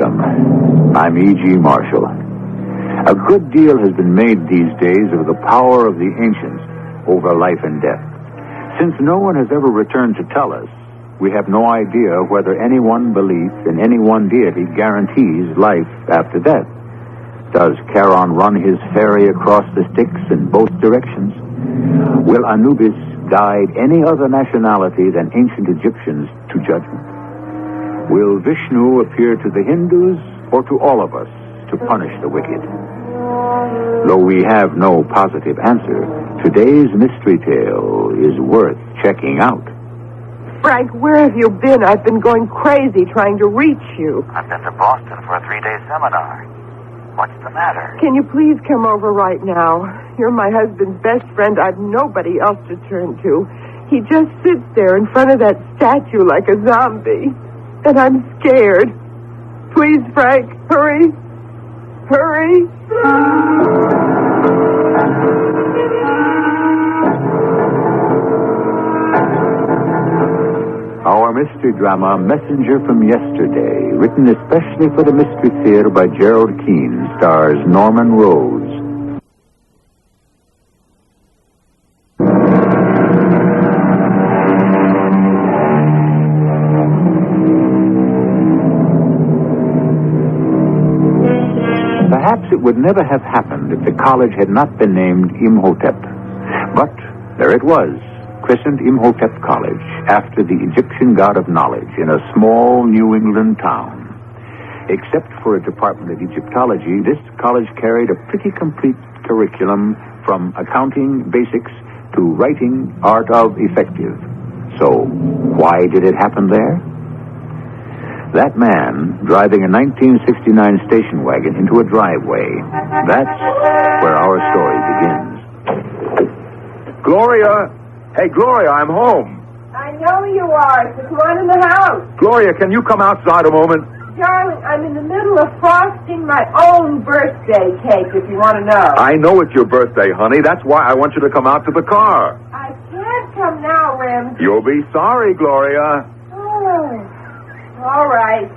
welcome. I'm E.G. Marshall. A good deal has been made these days of the power of the ancients over life and death. Since no one has ever returned to tell us, we have no idea whether any one belief in any one deity guarantees life after death. Does Charon run his ferry across the Styx in both directions? Will Anubis guide any other nationality than ancient Egyptians to judgment? Will Vishnu appear to the Hindus or to all of us to punish the wicked? Though we have no positive answer, today's mystery tale is worth checking out. Frank, where have you been? I've been going crazy trying to reach you. I've been to Boston for a 3-day seminar. What's the matter? Can you please come over right now? You're my husband's best friend. I've nobody else to turn to. He just sits there in front of that statue like a zombie. And I'm scared. Please, Frank, hurry. Hurry. Our mystery drama, Messenger from Yesterday, written especially for the Mystery Theater by Gerald Keane, stars Norman Rose. Perhaps it would never have happened if the college had not been named Imhotep. But there it was, christened Imhotep College, after the Egyptian god of knowledge, in a small New England town. Except for a department of Egyptology, this college carried a pretty complete curriculum from accounting basics to writing art of effective. So, why did it happen there? That man driving a 1969 station wagon into a driveway. That's where our story begins. Gloria! Hey, Gloria, I'm home. I know you are. There's one in the house. Gloria, can you come outside a moment? Darling, I'm in the middle of frosting my own birthday cake, if you want to know. I know it's your birthday, honey. That's why I want you to come out to the car. I can't come now, Ramsey. You'll be sorry, Gloria. Oh, all right.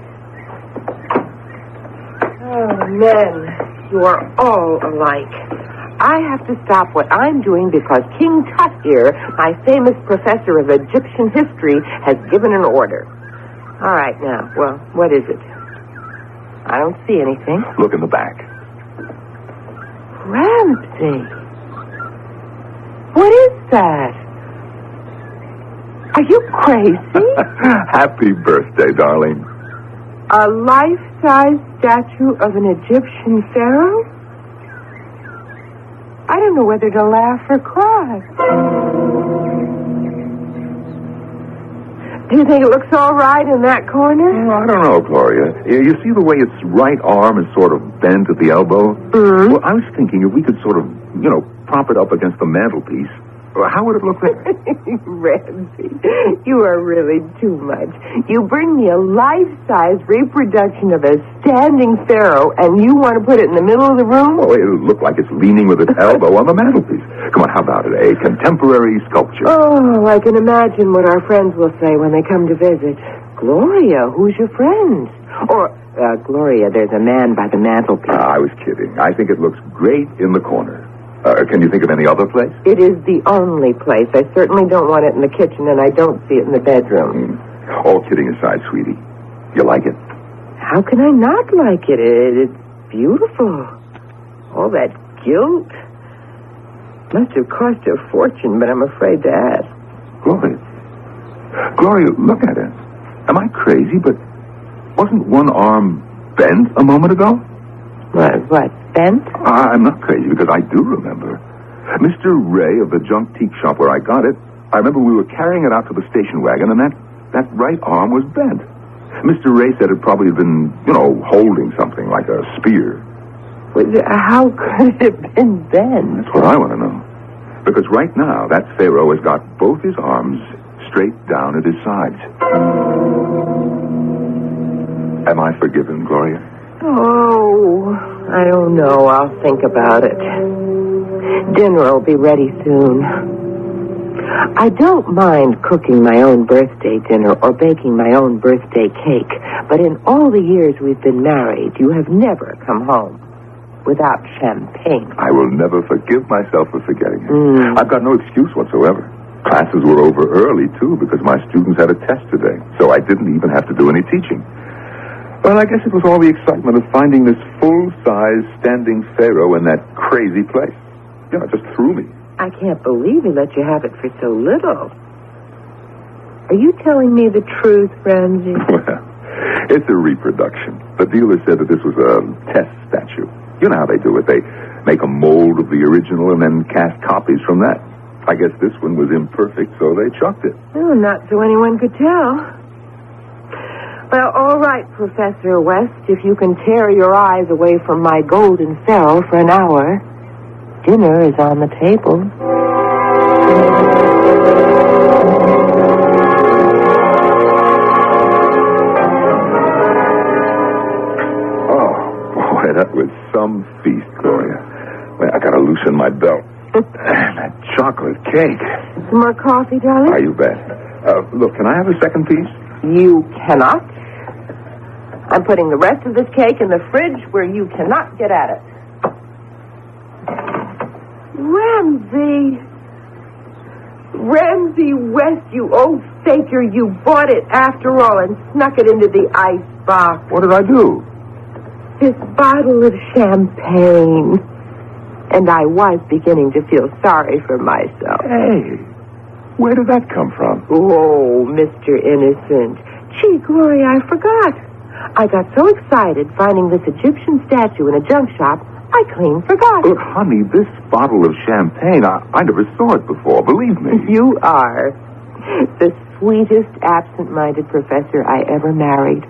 Oh, men, you are all alike. I have to stop what I'm doing because King Tut here, my famous professor of Egyptian history, has given an order. All right, now, well, what is it? I don't see anything. Look in the back. Ramsey. What is that? Are you crazy? Happy birthday, darling. A life-size statue of an Egyptian pharaoh? I don't know whether to laugh or cry. Do you think it looks all right in that corner? I don't know, Gloria. You see the way its right arm is sort of bent at the elbow? Mm-hmm. Well, I was thinking if we could sort of, prop it up against the mantelpiece. How would it look there? Ramsey, you are really too much. You bring me a life-size reproduction of a standing pharaoh, and you want to put it in the middle of the room? Oh, it'll look like it's leaning with its elbow on the mantelpiece. Come on, how about it? A contemporary sculpture. Oh, I can imagine what our friends will say when they come to visit. Gloria, who's your friend? Or, Gloria, there's a man by the mantelpiece. I was kidding. I think it looks great in the corner. Can you think of any other place? It is the only place. I certainly don't want it in the kitchen, and I don't see it in the bedroom. All kidding aside, sweetie. You like it? How can I not like it? It's beautiful. All that gilt. Must have cost a fortune, but I'm afraid to ask. Gloria, look at it. Am I crazy? But wasn't one arm bent a moment ago? What, bent? I'm not crazy because I do remember. Mr. Ray of the junk teak shop where I got it, I remember we were carrying it out to the station wagon and that right arm was bent. Mr. Ray said it probably had been, holding something like a spear. How could it have been bent? That's what I want to know. Because right now, that pharaoh has got both his arms straight down at his sides. Am I forgiven, Gloria? Oh, I don't know. I'll think about it. Dinner will be ready soon. I don't mind cooking my own birthday dinner or baking my own birthday cake, but in all the years we've been married, you have never come home without champagne. I will never forgive myself for forgetting it. I've got no excuse whatsoever. Classes were over early, too, because my students had a test today, so I didn't even have to do any teaching. Well, I guess it was all the excitement of finding this full-size standing pharaoh in that crazy place. It just threw me. I can't believe he let you have it for so little. Are you telling me the truth, Ramsey? Well, it's a reproduction. The dealer said that this was a test statue. You know how they do it. They make a mold of the original and then cast copies from that. I guess this one was imperfect, so they chucked it. Well, not so anyone could tell. Well, all right, Professor West, if you can tear your eyes away from my golden pharaoh for an hour, dinner is on the table. Oh, boy, that was some feast, Gloria. Well, I gotta loosen my belt. That chocolate cake. Some more coffee, darling? Are you bet? Look, can I have a second piece? You cannot. I'm putting the rest of this cake in the fridge where you cannot get at it. Ramsey West, you old faker, you bought it after all and snuck it into the ice box. What did I do? This bottle of champagne. And I was beginning to feel sorry for myself. Hey, where did that come from? Oh, Mr. Innocent. Gee, Gloria, I forgot. I got so excited finding this Egyptian statue in a junk shop, I clean forgot. Look, honey, this bottle of champagne, I never saw it before, believe me. You are the sweetest absent-minded professor I ever married.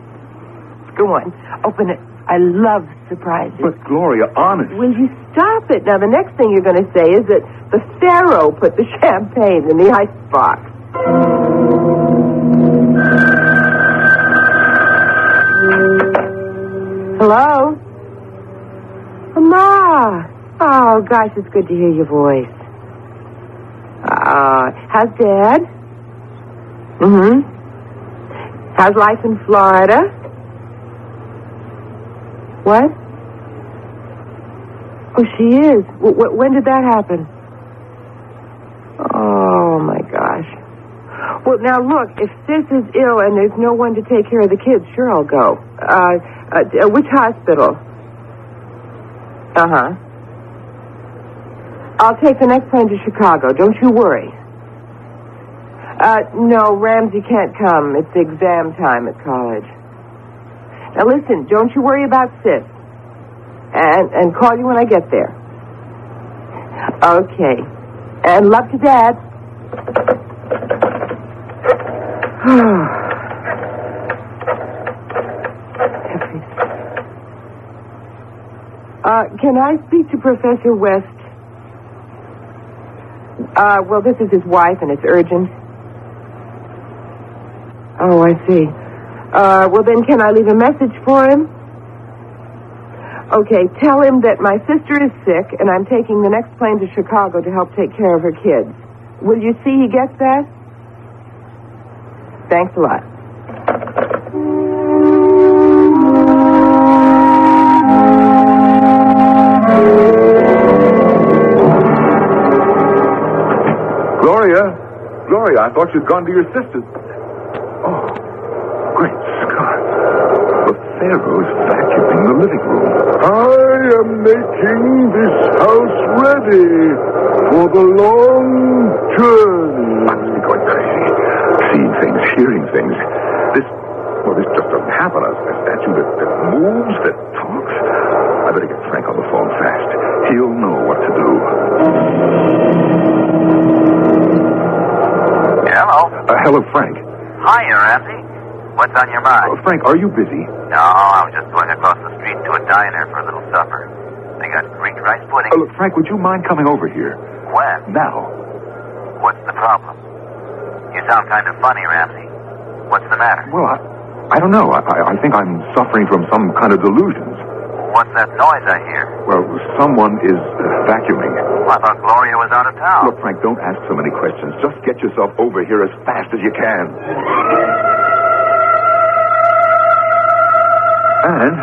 Go on, open it. I love surprises. But, Gloria, honest. Will you stop it? Now, the next thing you're going to say is that the pharaoh put the champagne in the icebox. Hello? Mama. Oh, gosh, it's good to hear your voice. How's Dad? How's life in Florida? What? Oh, she is. When did that happen? Oh, my gosh. Well, now, look, if Sis is ill and there's no one to take care of the kids, sure, I'll go. Which hospital? Uh-huh. I'll take the next plane to Chicago. Don't you worry. No, Ramsey can't come. It's exam time at college. Now, listen, don't you worry about Sis. And call you when I get there. Okay. And love to Dad. Can I speak to Professor West? Well, this is his wife, and it's urgent. Oh, I see. Well, then can I leave a message for him? Okay, tell him that my sister is sick, and I'm taking the next plane to Chicago to help take care of her kids. Will you see he gets that? Thanks a lot. Gloria, I thought you'd gone to your sister's. Oh, great Scott. The Pharaoh's vacuuming the living room. I am making this house ready for the long journey. I must be going crazy. Seeing things, hearing things. This just doesn't happen. A statue that moves, that talks. I better get Frank on the phone fast. He'll know what to do. Hello. Hello, Frank. Hiya, Ramsey. What's on your mind? Frank, are you busy? No, I was just going across the street to a diner for a little supper. They got Greek rice pudding. Look, Frank, would you mind coming over here? When? Now. What's the problem? You sound kind of funny, Ramsey. What's the matter? Well, I don't know. I think I'm suffering from some kind of delusions. What's that noise I hear? Well, someone is vacuuming. Well, I thought Gloria was out of town. Look, Frank, don't ask so many questions. Just get yourself over here as fast as you can. And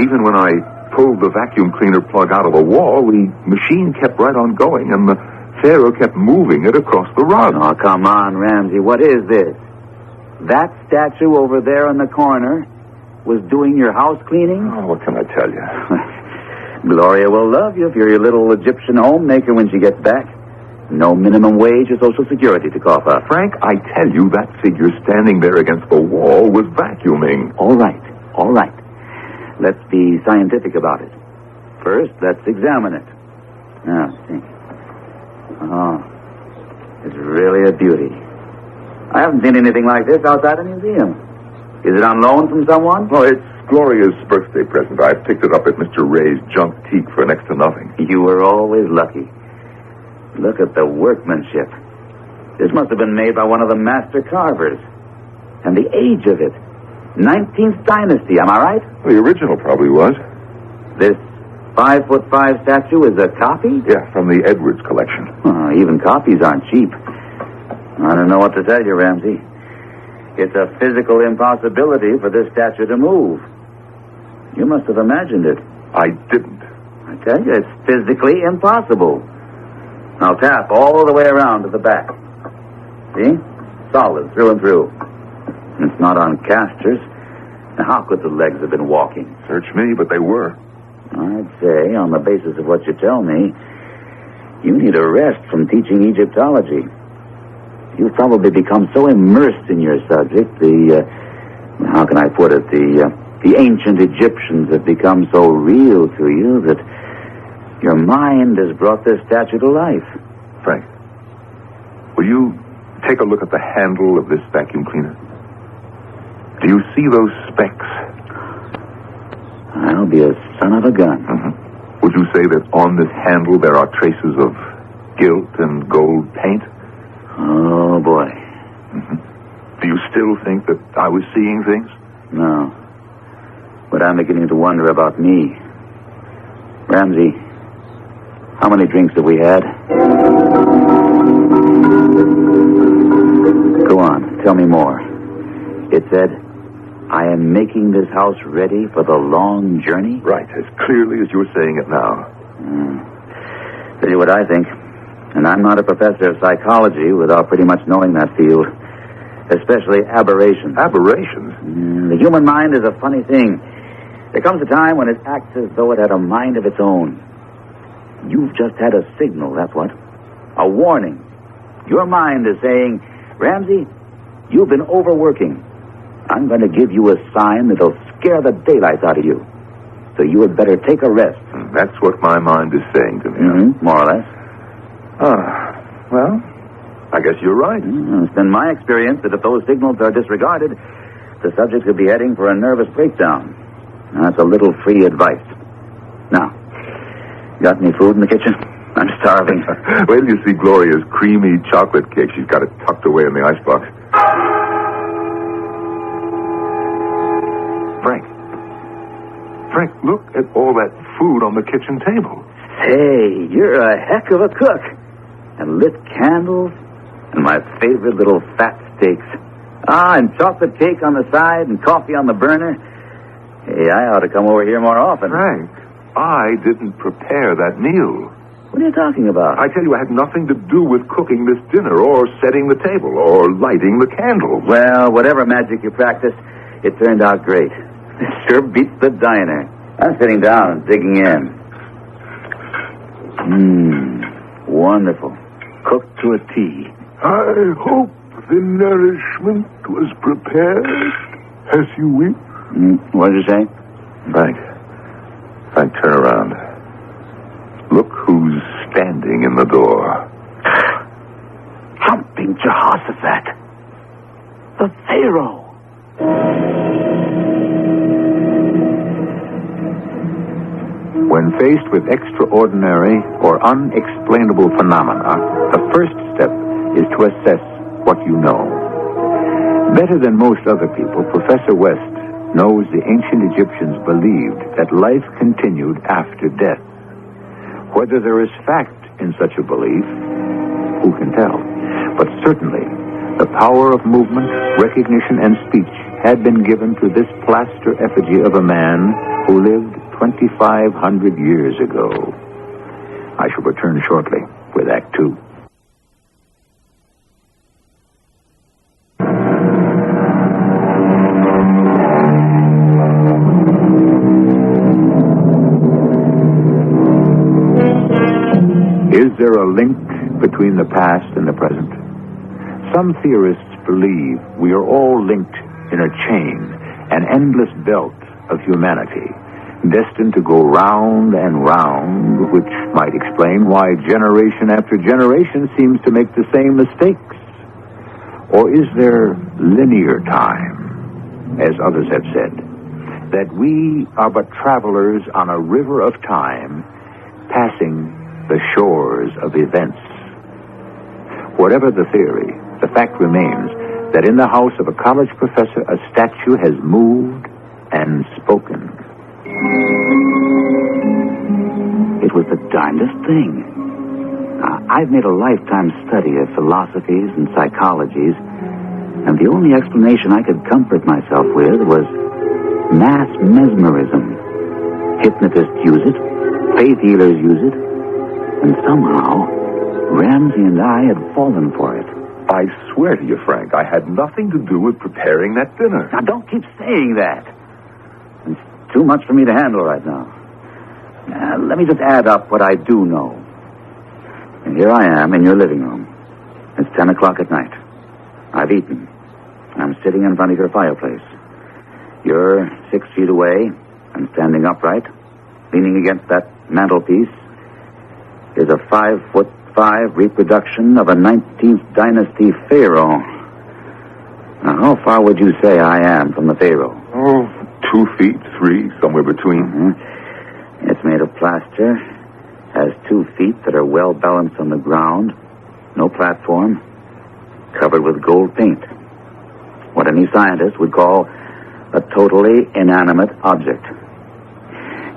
even when I pulled the vacuum cleaner plug out of the wall, the machine kept right on going, and the Pharaoh kept moving it across the rug. Oh, come on, Ramsey. What is this? That statue over there in the corner was doing your house cleaning? Oh, what can I tell you? Gloria will love you if you're your little Egyptian homemaker when she gets back. No minimum wage or Social Security to cough up. Frank, I tell you, that figure standing there against the wall was vacuuming. All right. Let's be scientific about it. First, let's examine it. Now, see. Oh, it's really a beauty. I haven't seen anything like this outside a museum. Is it on loan from someone? Oh, it's Gloria's birthday present. I picked it up at Mr. Ray's junk teak for next to nothing. You were always lucky. Look at the workmanship. This must have been made by one of the master carvers. And the age of it. 19th dynasty, am I right? The original probably was. This 5'5" statue is a copy? Yeah, from the Edwards collection. Oh, even copies aren't cheap. I don't know what to tell you, Ramsey. It's a physical impossibility for this statue to move. You must have imagined it. I didn't. I tell you, it's physically impossible. Now tap all the way around to the back. See? Solid, through and through. It's not on casters. Now, how could the legs have been walking? Search me, but they were. I'd say, on the basis of what you tell me, you need a rest from teaching Egyptology. You've probably become so immersed in your subject, how can I put it, the ancient Egyptians have become so real to you that your mind has brought this statue to life. Frank, will you take a look at the handle of this vacuum cleaner? Do you see those specks? I'll be a son of a gun. Mm-hmm. Would you say that on this handle there are traces of gilt and gold paint? Oh, boy. Mm-hmm. Do you still think that I was seeing things? No. But I'm beginning to wonder about me. Ramsey, how many drinks have we had? Go on, tell me more. It said, I am making this house ready for the long journey? Right, as clearly as you're saying it now. Tell you what I think. And I'm not a professor of psychology without pretty much knowing that field. Especially aberrations. Aberrations? The human mind is a funny thing. There comes a time when it acts as though it had a mind of its own. You've just had a signal, that's what. A warning. Your mind is saying, Ramsey, you've been overworking. I'm going to give you a sign that'll scare the daylights out of you. So you had better take a rest. That's what my mind is saying to me. Mm-hmm, more or less. Well, I guess you're right. It's been my experience that if those signals are disregarded, the subject could be heading for a nervous breakdown. That's a little free advice. Now, got any food in the kitchen? I'm starving. Wait till you see Gloria's creamy chocolate cake. She's got it tucked away in the icebox. Frank, look at all that food on the kitchen table. Say, you're a heck of a cook. And lit candles, and my favorite little fat steaks. And chocolate cake on the side, and coffee on the burner. Hey, I ought to come over here more often. Frank, I didn't prepare that meal. What are you talking about? I tell you, I had nothing to do with cooking this dinner, or setting the table, or lighting the candles. Well, whatever magic you practiced, it turned out great. It sure beats the diner. I'm sitting down and digging in. Wonderful. Cooked to a T. I hope the nourishment was prepared as you wish. What did you say? Frank, turn around. Look who's standing in the door. Jumping Jehoshaphat. The Pharaoh. When faced with extraordinary or unexplainable phenomena, the first step is to assess what you know. Better than most other people, Professor West knows the ancient Egyptians believed that life continued after death. Whether there is fact in such a belief, who can tell? But Certainly, the power of movement, recognition, and speech had been given to this plaster effigy of a man who lived 2,500 years ago. I shall return shortly with Act Two. Is there a link between the past and the present? Some theorists believe we are all linked in a chain, an endless belt of humanity, destined to go round and round, which might explain why generation after generation seems to make the same mistakes. Or is there linear time, as others have said, that we are but travelers on a river of time, passing the shores of events? Whatever the theory, the fact remains that in the house of a college professor, a statue has moved and spoken. It was the darndest thing. I've made a lifetime study of philosophies and psychologies, and the only explanation I could comfort myself with was mass mesmerism. Hypnotists use it, faith healers use it, and somehow, Ramsey and I had fallen for it. I swear to you, Frank, I had nothing to do with preparing that dinner. Now, don't keep saying that. It's too much for me to handle right now. Let me just add up what I do know. And here I am in your living room. It's 10 o'clock at night. I've eaten. I'm sitting in front of your fireplace. You're 6 feet away and standing upright, leaning against that mantelpiece is a 5'5" reproduction of a 19th dynasty pharaoh. Now, how far would you say I am from the pharaoh? Oh, 2 feet, 3, somewhere between. Mm-hmm. It's made of plaster, has 2 feet that are well balanced on the ground, no platform, covered with gold paint. What any scientist would call a totally inanimate object.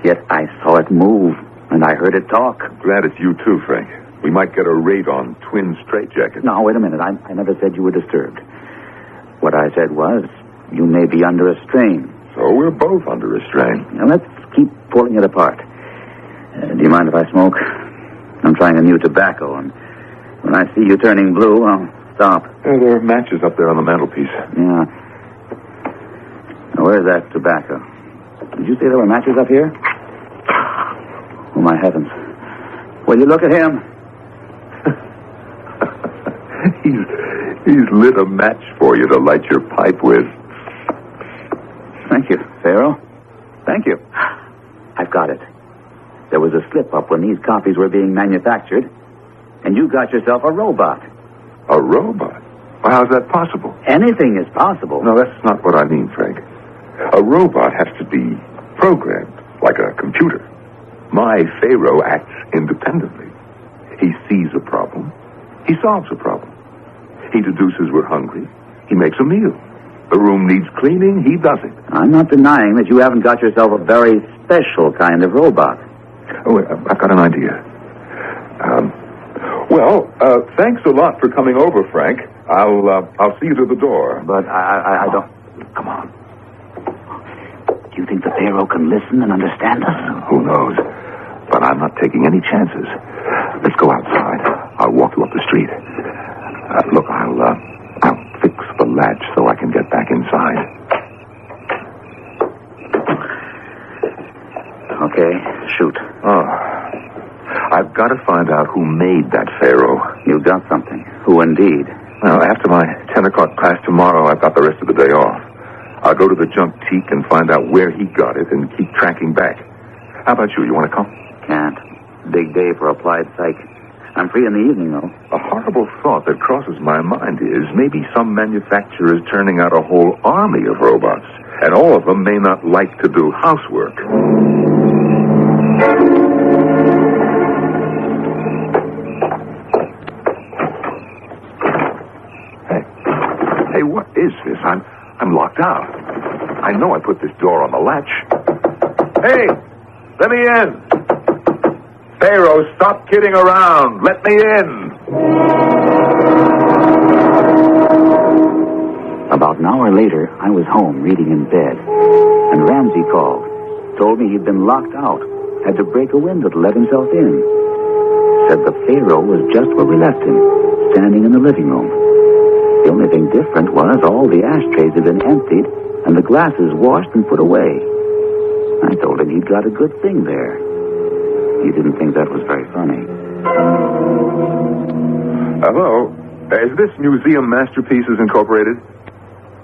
Yet I saw it move, and I heard it talk. Glad it's you too, Frank. We might get a raid on twin straitjackets. No, wait a minute. I never said you were disturbed. What I said was, you may be under a strain. So we're both under a strain. Now, let's keep pulling it apart. Do you mind if I smoke? I'm trying a new tobacco, and when I see you turning blue, I'll stop. There are matches up there on the mantelpiece. Yeah. Now, where's that tobacco? Did you say there were matches up here? Oh, my heavens. Will you look at him? He's lit a match for you to light your pipe with. Thank you, Pharaoh. Thank you. I've got it. There was a slip-up when these copies were being manufactured, and you got yourself a robot. A robot? Well, how's that possible? Anything is possible. No, that's not what I mean, Frank. A robot has to be programmed, like a computer. My Pharaoh acts independently. He sees a problem. He solves a problem. He deduces we're hungry. He makes a meal. The room needs cleaning. He does it. I'm not denying that you haven't got yourself a very special kind of robot. Oh, I've got an idea. Thanks a lot for coming over, Frank. I'll see you to the door. But I don't... Come on. Do you think the Pharaoh can listen and understand us? Who knows? But I'm not taking any chances. Let's go outside. I'll walk you up the street. Look, I'll fix the latch so I can get back inside. Okay, shoot. Oh. I've got to find out who made that Pharaoh. You got something. Who indeed? Well, after my 10 o'clock class tomorrow, I've got the rest of the day off. I'll go to the Junk-Teak and find out where he got it and keep tracking back. How about you? You want to come? Can't. Big day for applied psych. I'm free in the evening, though. A horrible thought that crosses my mind is maybe some manufacturer is turning out a whole army of robots, and all of them may not like to do housework. Hey, what is this? I'm locked out. I know I put this door on the latch. Hey, let me in. Pharaoh, stop kidding around. Let me in. Later, I was home reading in bed, and Ramsey called. Told me he'd been locked out, had to break a window to let himself in. Said the Pharaoh was just where we left him, standing in the living room. The only thing different was all the ashtrays had been emptied and the glasses washed and put away. I told him he'd got a good thing there. He didn't think that was very funny. Hello. Is this Museum Masterpieces Incorporated?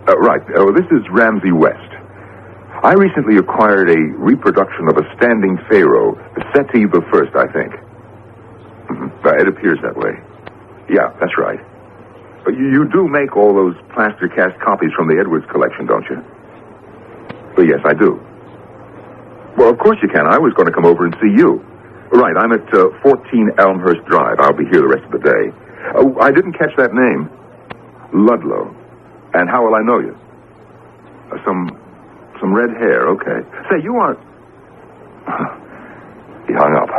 Right. This is Ramsey West. I recently acquired a reproduction of a standing pharaoh, Seti the First, I think. It appears that way. Yeah, that's right. You do make all those plaster cast copies from the Edwards collection, don't you? Well, yes, I do. Well, of course you can. I was going to come over and see you. Right, I'm at 14 Elmhurst Drive. I'll be here the rest of the day. I didn't catch that name. Ludlow. And how will I know you? Some red hair, okay. Say, you aren't... He hung up.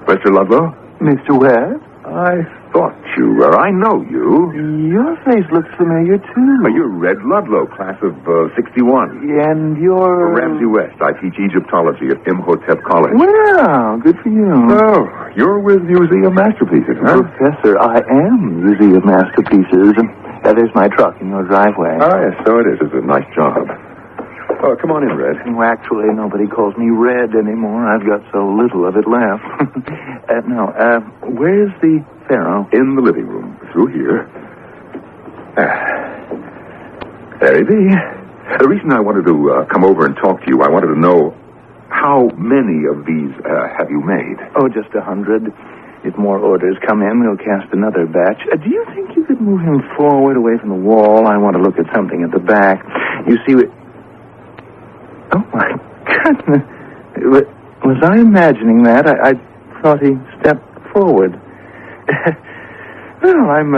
Mr. Ludlow? Mr. West? I thought you were. I know you. Your face looks familiar, too. You're Red Ludlow, class of 61. And you're... Ramsey West. I teach Egyptology at Imhotep College. Well, good for you. Oh, you're with Museum Masterpieces, huh? Professor, I am Museum Masterpieces. There's my truck in your driveway. Oh, yes, so it is. It's a nice job. Oh, come on in, Red. Well, actually, nobody calls me Red anymore. I've got so little of it left. Where's the pharaoh? In the living room. Through here. There he be. The reason I wanted to come over and talk to you, I wanted to know how many of these have you made? Oh, just 100. If more orders come in, we'll cast another batch. Do you think you could move him forward away from the wall? I want to look at something at the back. You see, oh, my goodness. Was I imagining that? I thought he stepped forward. Well, I'm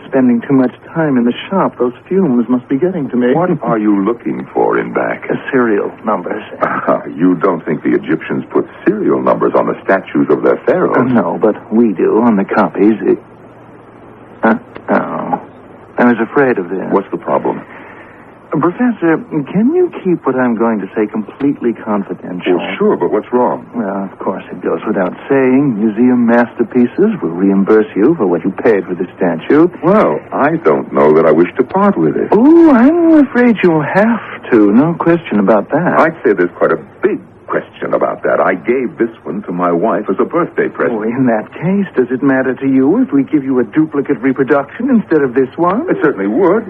spending too much time in the shop. Those fumes must be getting to me. What are you looking for in back? Serial numbers. You don't think the Egyptians put serial numbers on the statues of their pharaohs? No, but we do on the copies. I was afraid of this. What's the problem? Professor, can you keep what I'm going to say completely confidential? Well, sure, but what's wrong? Well, of course, it goes without saying. Museum Masterpieces will reimburse you for what you paid for the statue. Well, I don't know that I wish to part with it. Oh, I'm afraid you'll have to. No question about that. I'd say there's quite a big question about that. I gave this one to my wife as a birthday present. Oh, in that case, does it matter to you if we give you a duplicate reproduction instead of this one? It certainly would.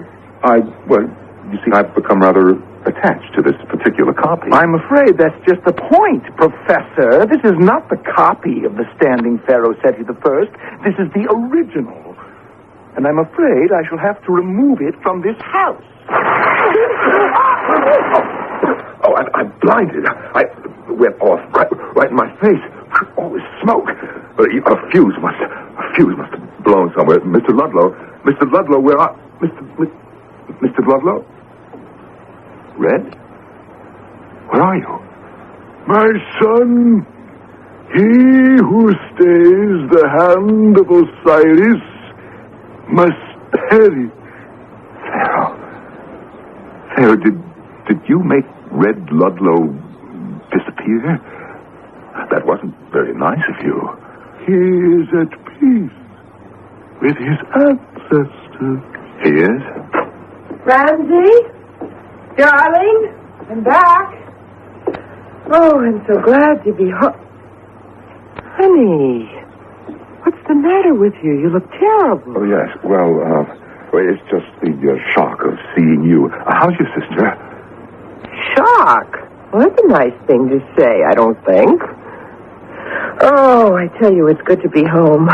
You see, I've become rather attached to this particular copy. I'm afraid that's just the point, Professor. This is not the copy of the standing pharaoh Seti the First. This is the original. And I'm afraid I shall have to remove it from this house. I'm blinded. I went off right in my face. All this smoke. A fuse must have blown somewhere. Mr. Ludlow, where are... Mr. Ludlow? Red? Where are you? My son, he who stays the hand of Osiris must perish. Pharaoh, did you make Red Ludlow disappear? That wasn't very nice of you. He is at peace with his ancestors. He is? Ramsey? Darling? I'm back. Oh, I'm so glad to be home. Honey, what's the matter with you? You look terrible. Oh, yes. Well, it's just the shock of seeing you. How's your sister? Shock? Well, that's a nice thing to say, I don't think. Oh, I tell you, it's good to be home.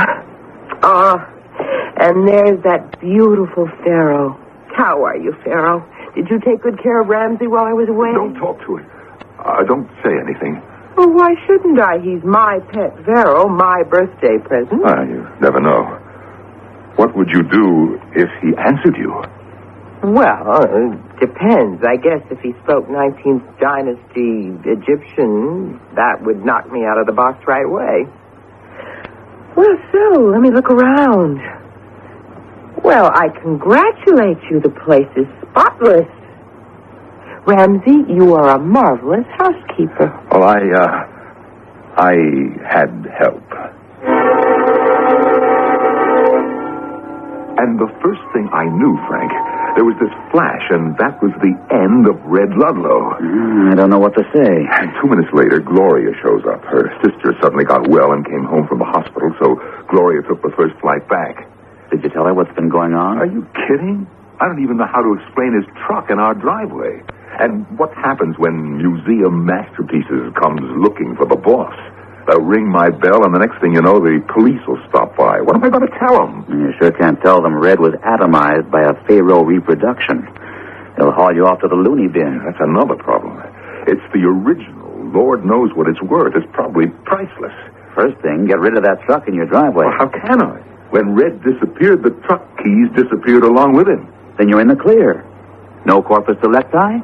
And there's that beautiful pharaoh. How are you, Pharaoh? Did you take good care of Ramsey while I was away? Don't talk to it. Don't say anything. Well, why shouldn't I? He's my pet pharaoh, my birthday present. You never know. What would you do if he answered you? Well, depends. I guess if he spoke 19th dynasty Egyptian, that would knock me out of the box right away. Well, so, let me look around. Well, I congratulate you. The place is spotless. Ramsey, you are a marvelous housekeeper. Well, I had help. And the first thing I knew, Frank, there was this flash, and that was the end of Red Ludlow. I don't know what to say. And 2 minutes later, Gloria shows up. Her sister suddenly got well and came home from the hospital, so Gloria took the first flight back. Did you tell her what's been going on? Are you kidding? I don't even know how to explain his truck in our driveway. And what happens when Museum Masterpieces comes looking for the boss? They'll ring my bell, and the next thing you know, the police will stop by. What am I going to tell them? You sure can't tell them Red was atomized by a Pharaoh reproduction. They'll haul you off to the loony bin. That's another problem. It's the original. Lord knows what it's worth. It's probably priceless. First thing, get rid of that truck in your driveway. Well, how can I? When Red disappeared, the truck keys disappeared along with him. Then you're in the clear. No corpus delicti,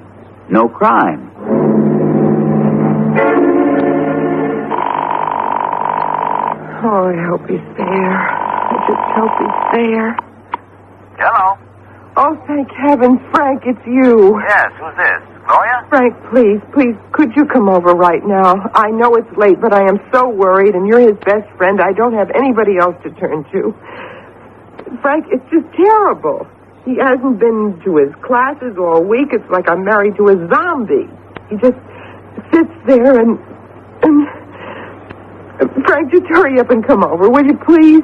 no crime. Oh, I hope he's there. I just hope he's there. Hello. Oh, thank heaven, Frank, it's you. Yes, who's this? Gloria? Frank, please, could you come over right now? I know it's late, but I am so worried, and you're his best friend. I don't have anybody else to turn to. Frank, it's just terrible. He hasn't been to his classes all week. It's like I'm married to a zombie. He just sits there and... Frank, just hurry up and come over, will you, please?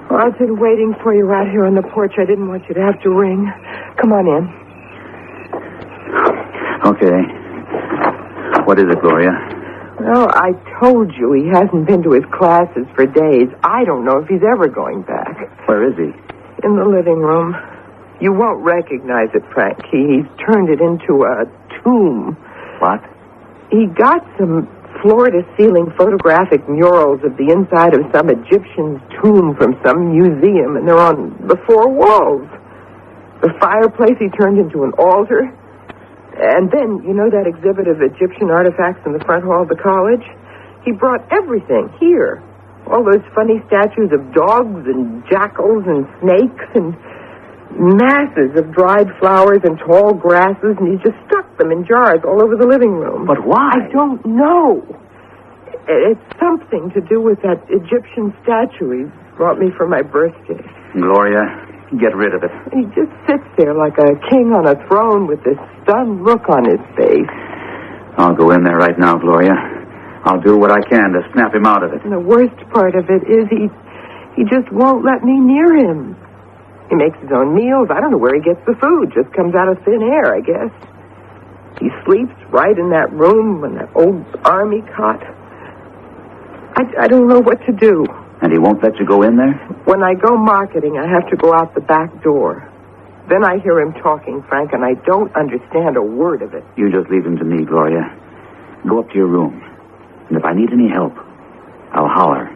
Well, I've been waiting for you out here on the porch. I didn't want you to have to ring. Come on in. Okay. What is it, Gloria? Well, I told you he hasn't been to his classes for days. I don't know if he's ever going back. Where is he? In the living room. You won't recognize it, Frank. He's turned it into a tomb. What? He got some floor-to-ceiling photographic murals of the inside of some Egyptian's tomb from some museum, and they're on the four walls. The fireplace he turned into an altar. And then, you know that exhibit of Egyptian artifacts in the front hall of the college? He brought everything here. All those funny statues of dogs and jackals and snakes and masses of dried flowers and tall grasses, and he just stuck them in jars all over the living room. But why? I don't know. It's something to do with that Egyptian statue he brought me for my birthday. Gloria, get rid of it. He just sits there like a king on a throne with this stunned look on his face. I'll go in there right now, Gloria. I'll do what I can to snap him out of it. And the worst part of it is he just won't let me near him. He makes his own meals. I don't know where he gets the food. Just comes out of thin air, I guess. He sleeps right in that room in that old army cot. I don't know what to do. And he won't let you go in there? When I go marketing, I have to go out the back door. Then I hear him talking, Frank, and I don't understand a word of it. You just leave him to me, Gloria. Go up to your room. And if I need any help, I'll holler.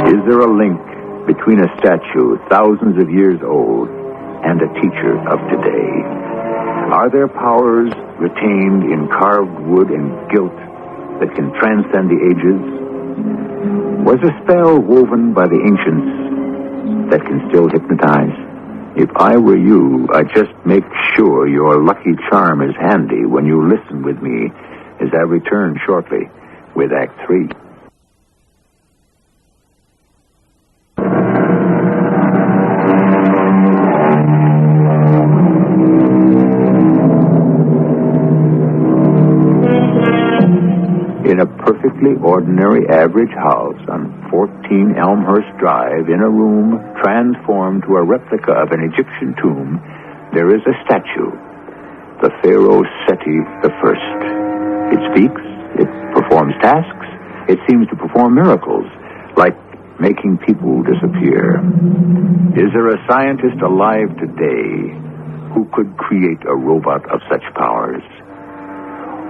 Is there a link between a statue thousands of years old and a teacher of today? Are there powers retained in carved wood and gilt that can transcend the ages? Was a spell woven by the ancients that can still hypnotize? If I were you, I'd just make sure your lucky charm is handy when you listen with me as I return shortly with Act 3. In a perfectly ordinary average house on 14 Elmhurst Drive, in a room transformed to a replica of an Egyptian tomb, there is a statue, the Pharaoh Seti I. It speaks, it performs tasks, it seems to perform miracles, like making people disappear. Is there a scientist alive today who could create a robot of such powers?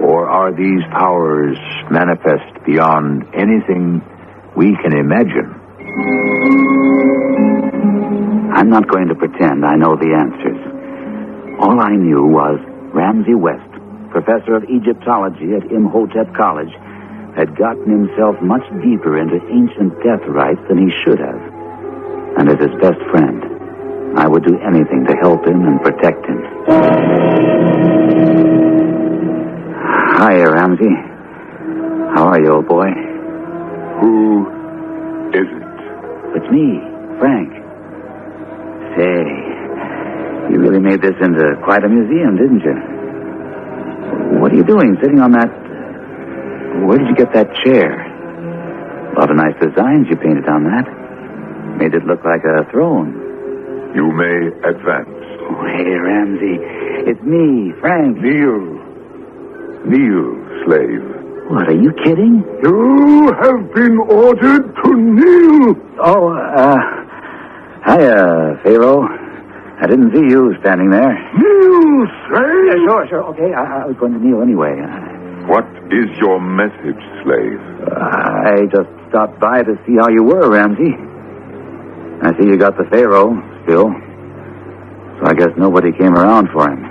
Or are these powers manifest beyond anything we can imagine? I'm not going to pretend I know the answers. All I knew was Ramsey West, professor of Egyptology at Imhotep College, had gotten himself much deeper into ancient death rites than he should have. And as his best friend, I would do anything to help him and protect him. Hiya, Ramsey. How are you, old boy? Who is it? It's me, Frank. Say, you really made this into quite a museum, didn't you? What are you doing sitting on that... Where did you get that chair? A lot of nice designs you painted on that. Made it look like a throne. You may advance. Oh, hey, Ramsey. It's me, Frank. Kneel, slave. What, are you kidding? You have been ordered to kneel. Oh, hiya, Pharaoh. I didn't see you standing there. Kneel, slave. Yeah, sure. Okay, I was going to kneel anyway. What is your message, slave? I just stopped by to see how you were, Ramsey. I see you got the Pharaoh still. So I guess nobody came around for him.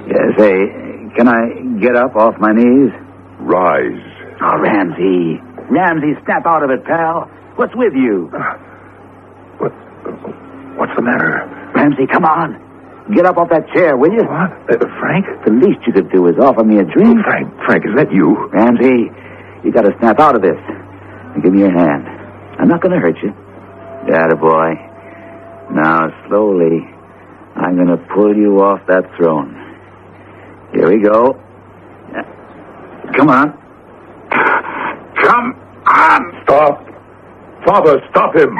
Yeah, say, can I get up off my knees? Rise. Oh, Ramsey, snap out of it, pal. What's with you? What's the matter? Ramsey, come on. Get up off that chair, will you? What? Frank? The least you could do is offer me a drink. Frank, is that you? Ramsey, you got to snap out of this. Now, give me your hand. I'm not going to hurt you. Attaboy. Now, slowly, I'm going to pull you off that throne. Here we go. Come on. Come on. Stop. Father, stop him.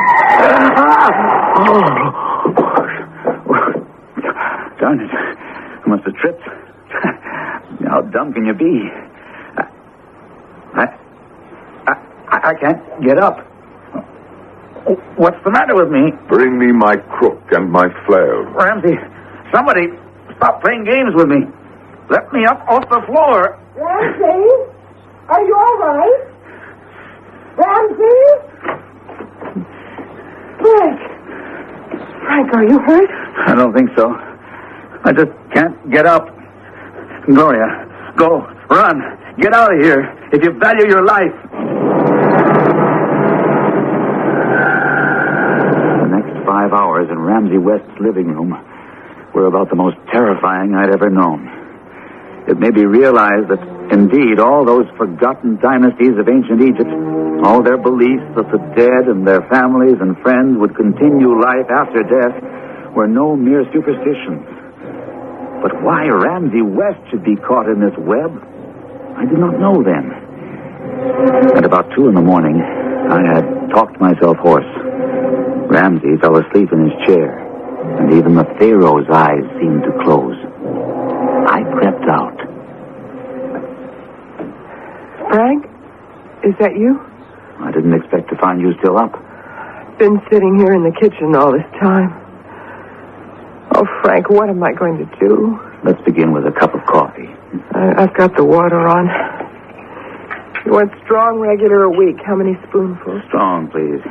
Darn it. I must have tripped. How dumb can you be? I can't get up. What's the matter with me? Bring me my crook and my flail. Ramsey, somebody stop playing games with me. Let me up off the floor. Ramsey? Are you all right? Ramsey? Frank, are you hurt? I don't think so. I just can't get up. Gloria, go, run, get out of here if you value your life. The next 5 hours in Ramsey West's living room were about the most terrifying I'd ever known. It made me realize that, indeed, all those forgotten dynasties of ancient Egypt, all their beliefs that the dead and their families and friends would continue life after death, were no mere superstitions. But why Ramsey West should be caught in this web, I did not know then. At about 2 a.m, I had talked myself hoarse. Ramsey fell asleep in his chair, and even the Pharaoh's eyes seemed to close. I crept out. Frank, is that you? I didn't expect to find you still up. Been sitting here in the kitchen all this time. Oh, Frank, what am I going to do? Let's begin with a cup of coffee. I've got the water on. You want strong, regular, or weak? How many spoonfuls? Strong, please.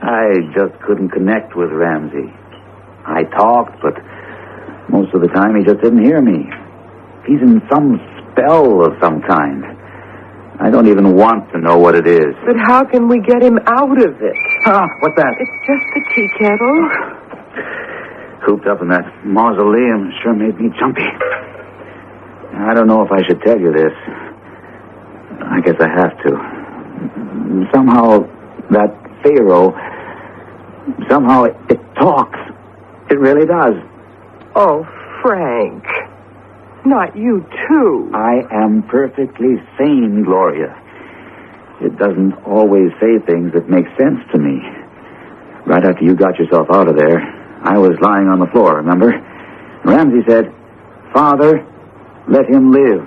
I just couldn't connect with Ramsey. I talked, but most of the time he just didn't hear me. He's in some spell of some kind. I don't even want to know what it is. But how can we get him out of it? What's that? It's just the tea kettle. Cooped up in that mausoleum sure made me jumpy. I don't know if I should tell you this. I guess I have to. Somehow, that Pharaoh, somehow it talks. It really does. Oh, Frank. Not you, too. I am perfectly sane, Gloria. It doesn't always say things that make sense to me. Right after you got yourself out of there, I was lying on the floor, remember? Ramsey said, "Father, let him live."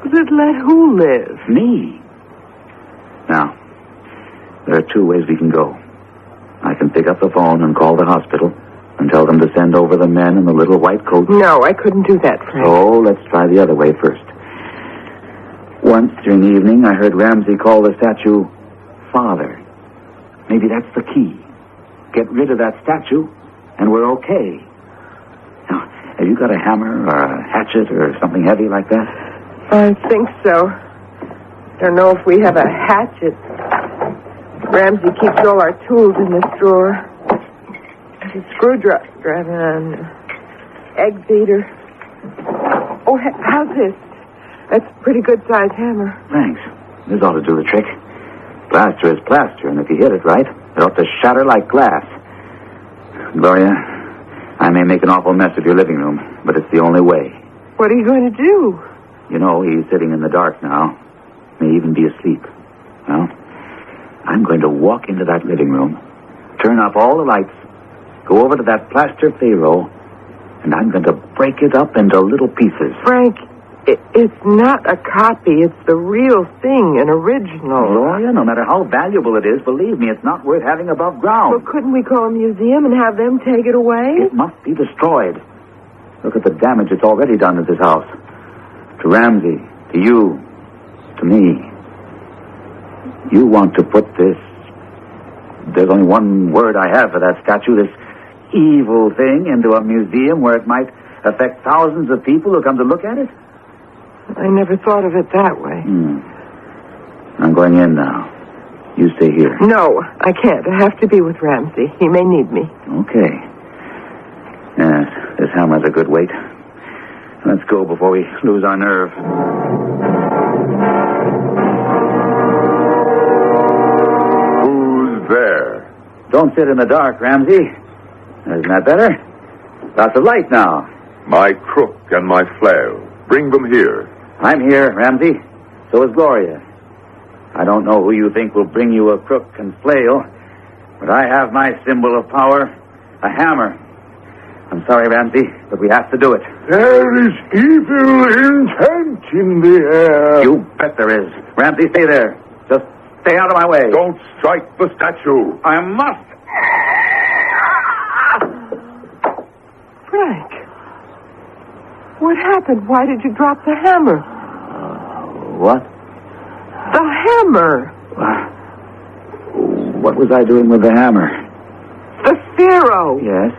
But let who live? Me. Now, there are 2 ways we can go. I can pick up the phone and call the hospital and tell them to send over the men in the little white coats. No, I couldn't do that, Frank. Oh, let's try the other way first. Once during the evening, I heard Ramsey call the statue Father. Maybe that's the key. get rid of that statue, and we're okay. Now, have you got a hammer or a hatchet or something heavy like that? I think so. Don't know if we have a hatchet. Ramsey keeps all our tools in this drawer. There's a screwdriver and an egg beater. Oh, how's this? That's a pretty good-sized hammer. Thanks. This ought to do the trick. Plaster is plaster, and if you hit it right, it ought to shatter like glass. Gloria, I may make an awful mess of your living room, but it's the only way. What are you going to do? You know, he's sitting in the dark now. May even be asleep. Well, I'm going to walk into that living room, turn off all the lights, go over to that plaster Pharaoh, and I'm going to break it up into little pieces. Frank, it's not a copy. It's the real thing, an original. Gloria, no matter how valuable it is, believe me, it's not worth having above ground. Well, couldn't we call a museum and have them take it away? It must be destroyed. Look at the damage it's already done to this house. To Ramsey, to you, to me. You want to put this... There's only one word I have for that statue, this evil thing, into a museum where it might affect thousands of people who come to look at it? I never thought of it that way. I'm going in now. You stay here. No, I can't. I have to be with Ramsey. He may need me. Okay. Yes, this hammer's a good weight. Let's go before we lose our nerve. Who's there? Don't sit in the dark, Ramsey. Isn't that better? Lots of light now. My crook and my flail. Bring them here. I'm here, Ramsey. So is Gloria. I don't know who you think will bring you a crook and flail, but I have my symbol of power, a hammer. I'm sorry, Ramsey, but we have to do it. There is evil intent in the air. You bet there is. Ramsey, stay there. Just stay out of my way. Don't strike the statue. I must. Frank, what happened? Why did you drop the hammer? What? The hammer. What was I doing with the hammer? The Pharaoh. Yes.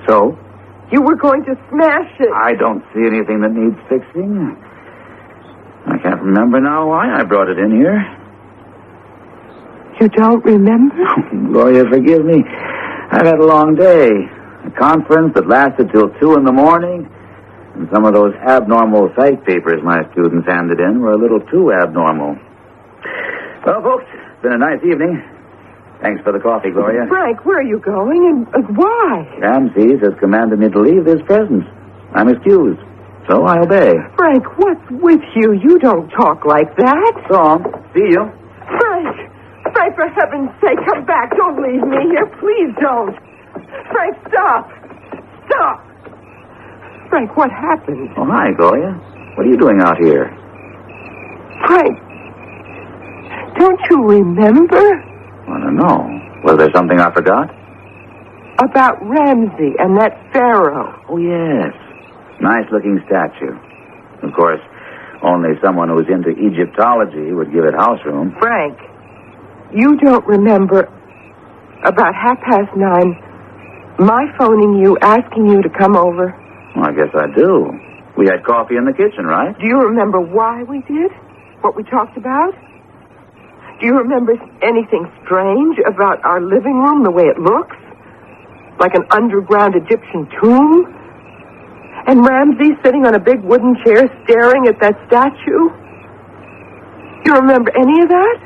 So? You were going to smash it. I don't see anything that needs fixing. I can't remember now why I brought it in here. You don't remember? Gloria, forgive me. I've had a long day. A conference that lasted till 2 in the morning. And some of those abnormal psych papers my students handed in were a little too abnormal. Well, folks, it's been a nice evening. Thanks for the coffee, Gloria. Frank, where are you going and why? Ramses has commanded me to leave this presence. I'm excused, so I obey. Frank, what's with you? You don't talk like that. So long. See you. Frank, for heaven's sake, come back. Don't leave me here. Please don't. Frank, stop. Stop. Frank, what happened? Oh, hi, Gloria. What are you doing out here? Frank, don't you remember? I don't know. Was there something I forgot? About Ramsey and that Pharaoh. Oh, yes. Nice-looking statue. Of course, only someone who's into Egyptology would give it house room. Frank, you don't remember about 9:30 my phoning you, asking you to come over? Well, I guess I do. We had coffee in the kitchen, right? Do you remember why we did? What we talked about? Do you remember anything strange about our living room, the way it looks? Like an underground Egyptian tomb? And Ramsey sitting on a big wooden chair staring at that statue? Do you remember any of that?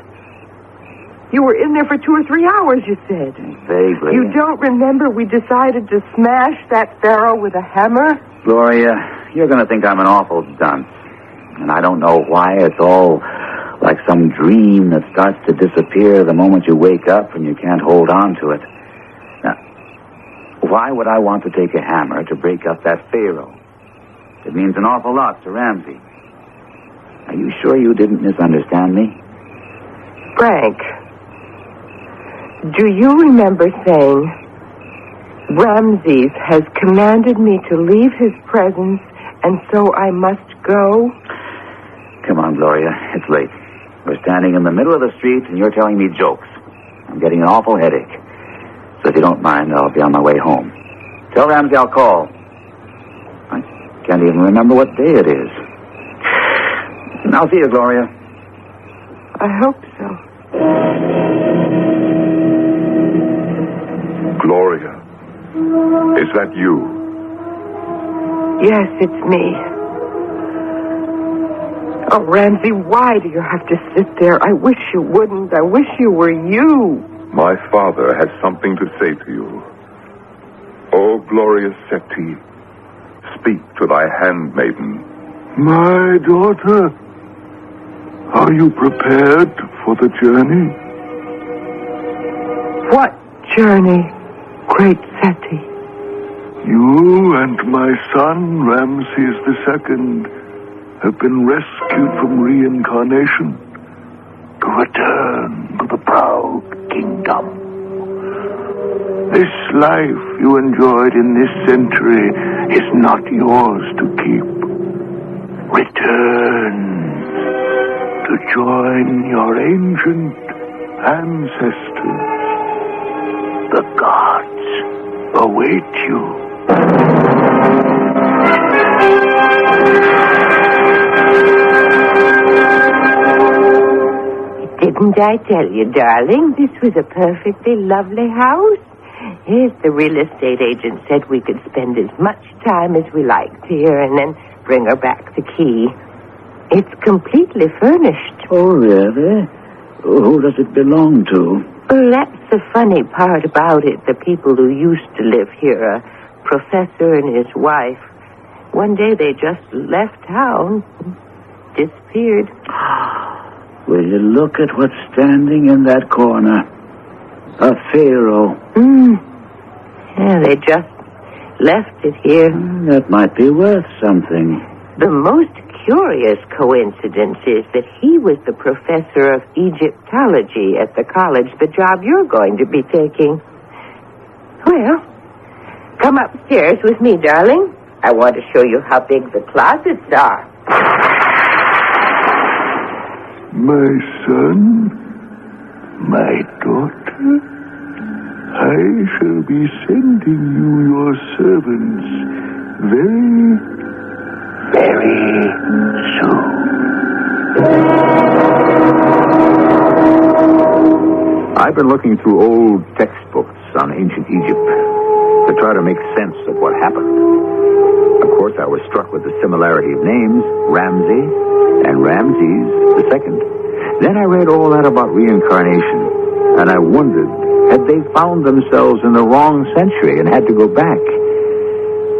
You were in there for 2 or 3 hours, you said. Vaguely. You don't remember we decided to smash that Pharaoh with a hammer? Gloria, you're going to think I'm an awful dunce. And I don't know why it's all like some dream that starts to disappear the moment you wake up and you can't hold on to it. Now, why would I want to take a hammer to break up that Pharaoh? It means an awful lot to Ramsey. Are you sure you didn't misunderstand me? Frank, do you remember saying, Ramses has commanded me to leave his presence, and so I must go? Come on, Gloria. It's late. We're standing in the middle of the street, and you're telling me jokes. I'm getting an awful headache. So if you don't mind, I'll be on my way home. Tell Ramsey I'll call. I can't even remember what day it is. I'll see you, Gloria. I hope so. Gloria, is that you? Yes, it's me. Oh, Ramsey, why do you have to sit there? I wish you wouldn't. I wish you were you. My father has something to say to you. O glorious Seti, speak to thy handmaiden. My daughter, are you prepared for the journey? What journey, great Seti? You and my son, Ramses II, have been rescued from reincarnation to return to the proud kingdom. This life you enjoyed in this century is not yours to keep. Return to join your ancient ancestors. The gods await you. Didn't I tell you, darling, this was a perfectly lovely house? Yes, the real estate agent said we could spend as much time as we liked here and then bring her back the key. It's completely furnished. Oh, really? Who does it belong to? Well, that's the funny part about it. The people who used to live here, a professor and his wife, one day they just left town, disappeared. Will you look at what's standing in that corner? A pharaoh. Yeah, they just left it here. That might be worth something. The most curious coincidence is that he was the professor of Egyptology at the college, the job you're going to be taking. Well, come upstairs with me, darling. I want to show you how big the closets are. My son, my daughter, I shall be sending you your servants very, very soon. I've been looking through old textbooks on ancient Egypt to try to make sense of what happened. Of course, I was struck with the similarity of names, Ramsey and Ramses II. Then I read all that about reincarnation, and I wondered, had they found themselves in the wrong century and had to go back?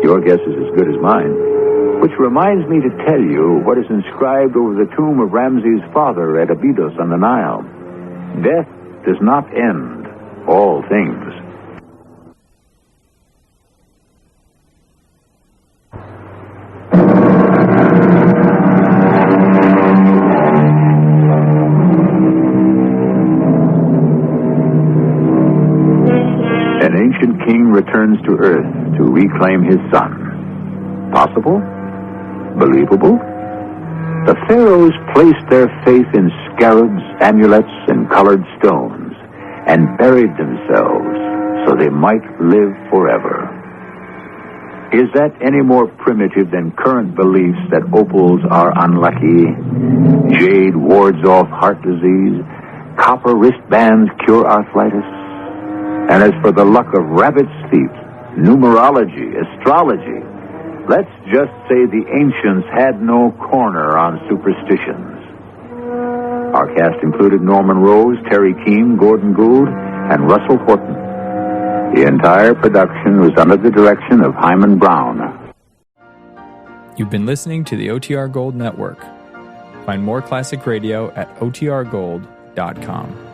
Your guess is as good as mine. Which reminds me to tell you what is inscribed over the tomb of Ramses' father at Abydos on the Nile. Death does not end all things. An ancient king returns to Earth to reclaim his son. Possible? Believable? The pharaohs placed their faith in scarabs, amulets, and colored stones, and buried themselves so they might live forever. Is that any more primitive than current beliefs that opals are unlucky, jade wards off heart disease, copper wristbands cure arthritis? And as for the luck of rabbit's feet, numerology, astrology, let's just say the ancients had no corner on superstitions. Our cast included Norman Rose, Terry Keane, Gordon Gould, and Russell Horton. The entire production was under the direction of Hyman Brown. You've been listening to the OTR Gold Network. Find more classic radio at otrgold.com.